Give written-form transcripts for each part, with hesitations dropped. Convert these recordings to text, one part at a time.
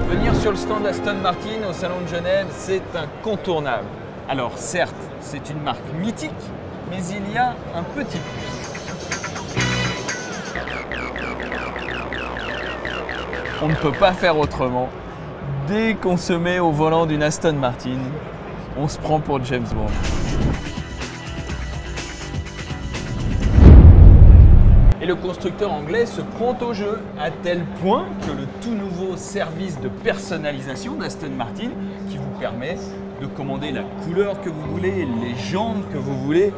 Venir sur le stand Aston Martin au Salon de Genève, c'est incontournable. Alors certes, c'est une marque mythique, mais il y a un petit plus. On ne peut pas faire autrement. Dès qu'on se met au volant d'une Aston Martin, on se prend pour James Bond. Et le constructeur anglais se prend au jeu à tel point que le tout nouveau service de personnalisation d'Aston Martin, qui vous permet de commander la couleur que vous voulez, les jantes que vous voulez,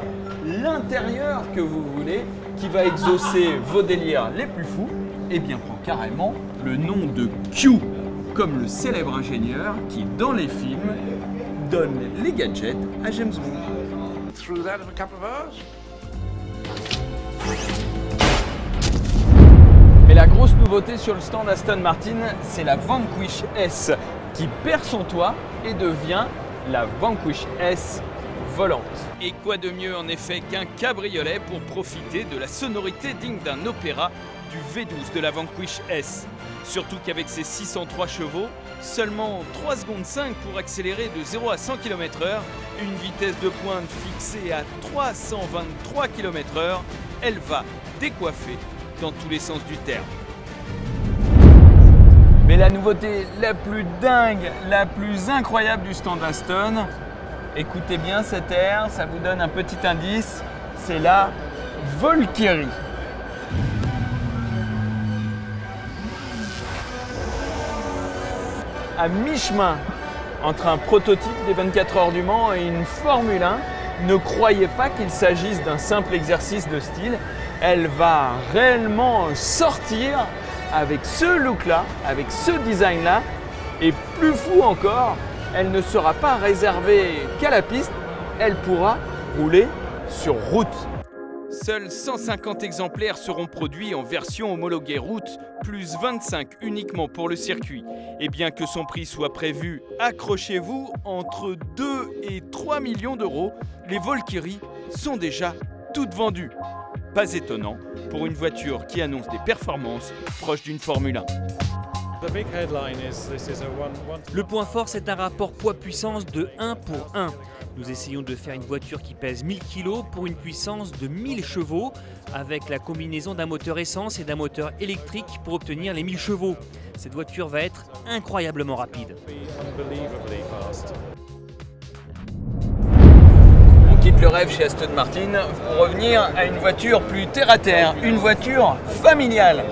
l'intérieur que vous voulez, qui va exaucer vos délires les plus fous, et bien prend carrément le nom de Q, comme le célèbre ingénieur qui, dans les films, donne les gadgets à James Bond. Through that in a couple of hours. Mais la grosse nouveauté sur le stand Aston Martin, c'est la Vanquish S qui perd son toit et devient la Vanquish S volante. Et quoi de mieux en effet qu'un cabriolet pour profiter de la sonorité digne d'un opéra du V12 de la Vanquish S. Surtout qu'avec ses 603 chevaux, seulement 3 secondes 5 pour accélérer de 0 à 100 km/h, une vitesse de pointe fixée à 323 km/h, elle va décoiffer dans tous les sens du terme. Mais la nouveauté la plus dingue, la plus incroyable du stand Aston, écoutez bien cet air, ça vous donne un petit indice, c'est la Valkyrie. À mi-chemin entre un prototype des 24 heures du Mans et une Formule 1, ne croyez pas qu'il s'agisse d'un simple exercice de style. Elle va réellement sortir avec ce look-là, avec ce design-là. Et plus fou encore, elle ne sera pas réservée qu'à la piste, elle pourra rouler sur route. Seuls 150 exemplaires seront produits en version homologuée route, plus 25 uniquement pour le circuit. Et bien que son prix soit prévu, accrochez-vous, entre 2 et 3 millions d'euros, les Valkyries sont déjà toutes vendues. Pas étonnant pour une voiture qui annonce des performances proches d'une Formule 1. Le point fort, c'est un rapport poids-puissance de 1 pour 1. Nous essayons de faire une voiture qui pèse 1000 kg pour une puissance de 1000 chevaux, avec la combinaison d'un moteur essence et d'un moteur électrique pour obtenir les 1000 chevaux. Cette voiture va être incroyablement rapide. On quitte le rêve chez Aston Martin pour revenir à une voiture plus terre-à-terre, une voiture familiale.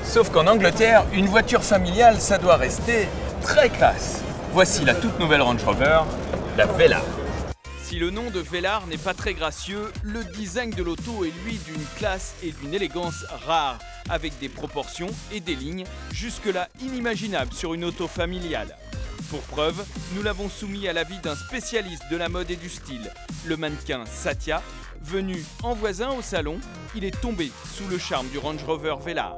Sauf qu'en Angleterre, une voiture familiale, ça doit rester très classe. Voici la toute nouvelle Range Rover, la Velar. Si le nom de Velar n'est pas très gracieux, le design de l'auto est lui d'une classe et d'une élégance rare, avec des proportions et des lignes jusque-là inimaginables sur une auto familiale. Pour preuve, nous l'avons soumis à l'avis d'un spécialiste de la mode et du style, le mannequin Satya. Venu en voisin au salon, il est tombé sous le charme du Range Rover Velar.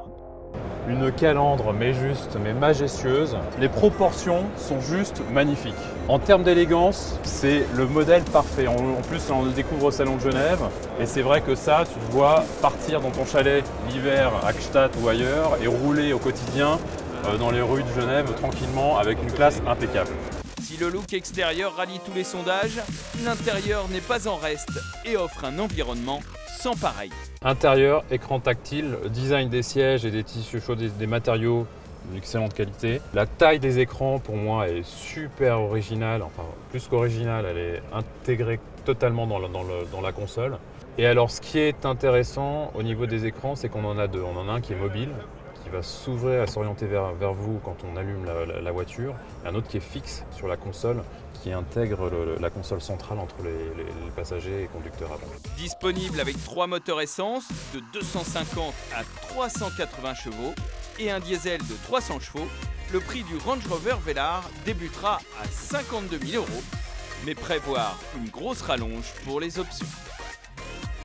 Une calandre mais juste, mais majestueuse. Les proportions sont juste magnifiques. En termes d'élégance, c'est le modèle parfait. En plus, on le découvre au Salon de Genève. Et c'est vrai que ça, tu te vois partir dans ton chalet l'hiver à Gstaad ou ailleurs et rouler au quotidien dans les rues de Genève tranquillement avec une classe impeccable. Si le look extérieur rallie tous les sondages, l'intérieur n'est pas en reste et offre un environnement sans pareil. Intérieur, écran tactile, design des sièges et des tissus chauds, des matériaux d'excellente qualité. La taille des écrans pour moi est super originale, enfin plus qu'originale, elle est intégrée totalement dans la console. Et alors ce qui est intéressant au niveau des écrans, c'est qu'on en a deux. On en a un qui est mobile, qui va s'ouvrir et s'orienter vers vous quand on allume la voiture, et un autre qui est fixe sur la console, qui intègre la console centrale entre les passagers et conducteurs avant. Disponible avec 3 moteurs essence de 250 à 380 chevaux et un diesel de 300 chevaux, le prix du Range Rover Velar débutera à 52 000 €, mais prévoir une grosse rallonge pour les options.